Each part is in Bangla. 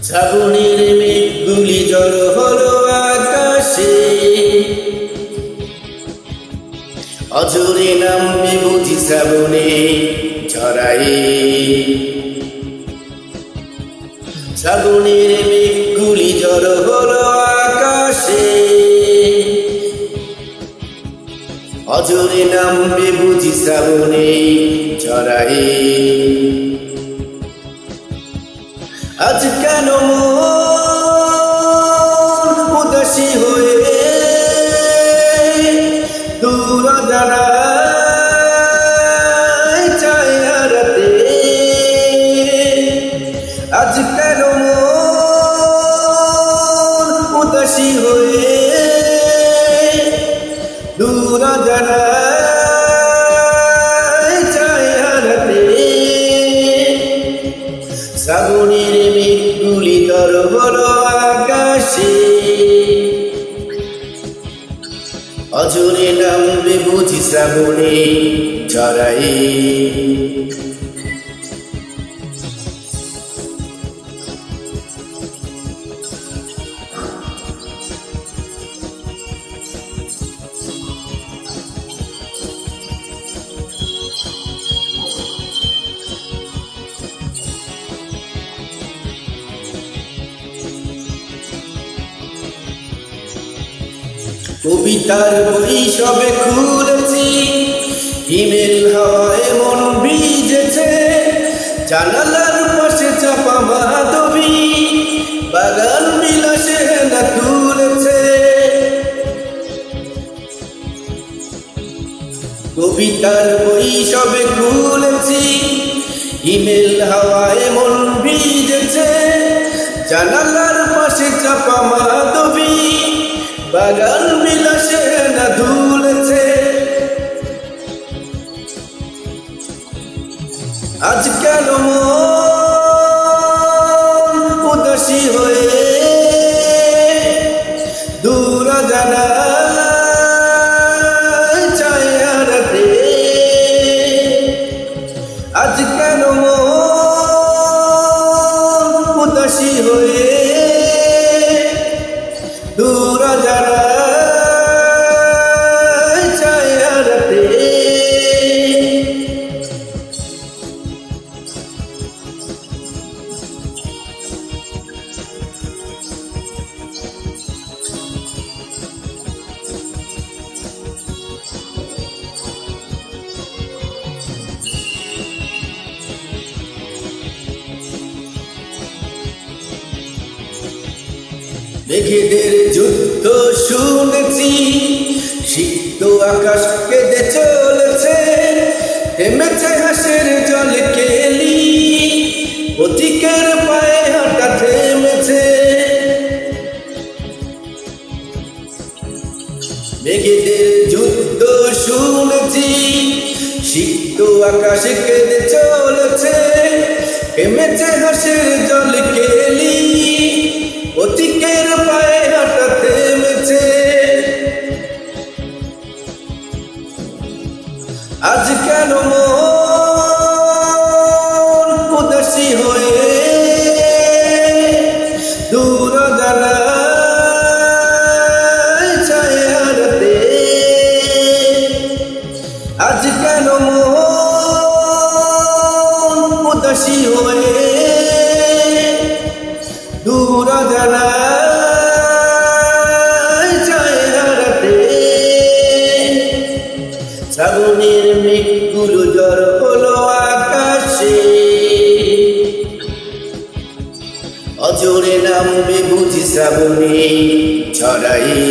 শ্রাবণের মেঘগুলি জড়ো হলো আকাশে, অজরে নামবে বুঝি শ্রাবণে ছড়ায়ে। শ্রাবণের মেঘগুলি জড়ো হলো আকাশে, অজরে নামবে বুঝি শ্রাবণে ছড়ায়ে। আজ কেন মন উদাসী হয়ে দূর জানায় চায় হারাতে। আজ কেন মন উদাসী হয়ে দূর জানায় চায় হারাতে। শ্রাবণের মেঘগুলি জড়ো হলো আকাশে, অজরে নামবে বুঝি শ্রাবণে ছড়ায়ে। কবিতার বই সবে খুলেছি, হিমেল হাওয়ায় মন ভিজেছে। জানালার পাশে চাপা মাধবী বাগান বিলাসে না তুলেছে। কবিতার বই সবে খুলেছি, হিমেল হাওয়ায় মন ভিজেছে। জানালার পাশে চাপা মাধবী বাগান বিলাসে না ধুলেছে। আজ কেন মন উদাসী হয়ে দূর জানায় চায় হারাতে। আজ কেন মন উদাসী হয়ে দূর জানায় চায় হারাতে। মেঘেদের যুদ্ধ শুনেছি, সিক্ত আকাশ কেঁদে চলেছে। থেমেছে হাসের জল কেলি, পথিকের পায়ে হাঁটা থেমেছে। মেঘেদের যুদ্ধ শুনেছি, সিক্ত আকাশ কেঁদে চলেছে। থেমেছে হাসের জল কেলি, পথিকের পায়ে হাঁটা থেমেছে। আজ কেন মন উদাসী হয়ে দূর জানায় চায় হারাতে। আজ কেন মন উদাসী হয়ে দূর জানায় চায় হারাতে। শ্রাবণের মেঘগুলো জড়ো হলো আকাশে, অজরে নামবে বুঝি শ্রাবণে ছড়ায়ে।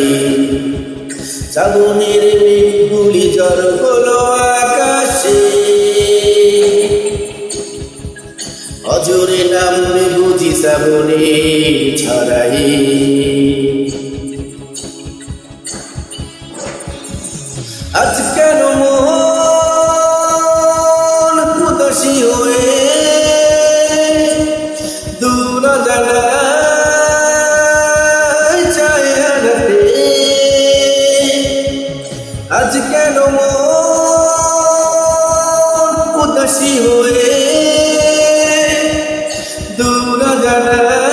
শ্রাবণের মেঘগুলি জড়ো হলো আকাশে, অজরে নামবে বুঝি শ্রাবণে ছড়ায়ে। আজ কেন মন উদাসী হয়ে দূর জানায় চায় হারাতে। আজ কেন মন উদাসী হয়ে দূর জানায়